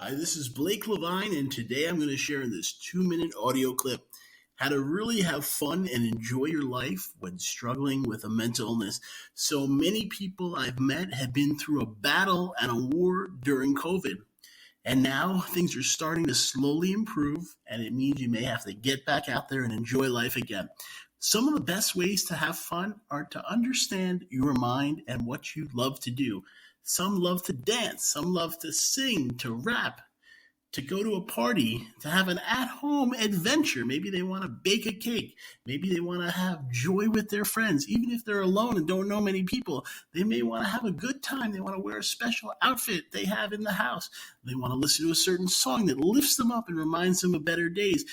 Hi, this is Blake Levine, and today I'm going to share in this 2-minute audio clip how to really have fun and enjoy your life when struggling with a mental illness. So many people I've met have been through a battle and a war during COVID, and now things are starting to slowly improve, and it means you may have to get back out there and enjoy life again. Some of the best ways to have fun are to understand your mind and what you love to do. Some love to dance, some love to sing, to rap, to go to a party, to have an at home adventure. Maybe they want to bake a cake. Maybe they want to have joy with their friends. Even if they're alone and don't know many people, they may want to have a good time. They want to wear a special outfit they have in the house. They want to listen to a certain song that lifts them up and reminds them of better days.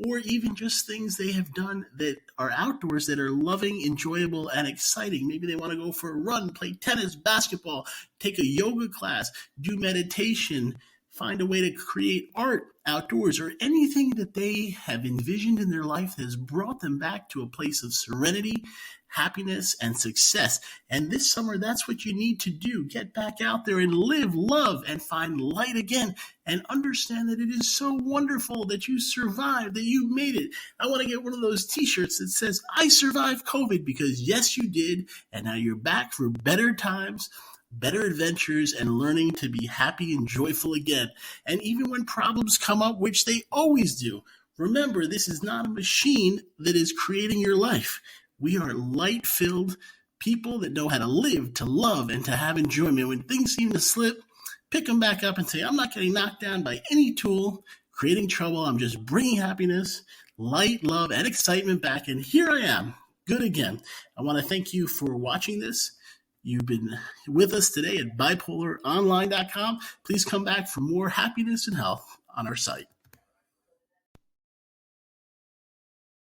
Or even just things they have done that are outdoors that are loving, enjoyable, and exciting. Maybe they want to go for a run, play tennis, basketball, take a yoga class, do meditation, find a way to create art outdoors, or anything that they have envisioned in their life that has brought them back to a place of serenity, happiness, and success. And this summer, that's what you need to do. Get back out there and live, love, and find light again, and understand that it is so wonderful that you survived, that you made it. I want to get one of those t-shirts that says, "I survived COVID," because yes, you did, and now you're back for better times, better adventures, and learning to be happy and joyful again. And even when problems come up, which they always do, remember, this is not a machine that is creating your life. We are light-filled people that know how to live, to love, and to have enjoyment. When things seem to slip, pick them back up and say, "I'm not getting knocked down by any tool creating trouble. I'm just bringing happiness, light, love, and excitement back. And here I am, good again." I want to thank you for watching this. You've been with us today at bipolaronline.com. Please come back for more happiness and health on our site.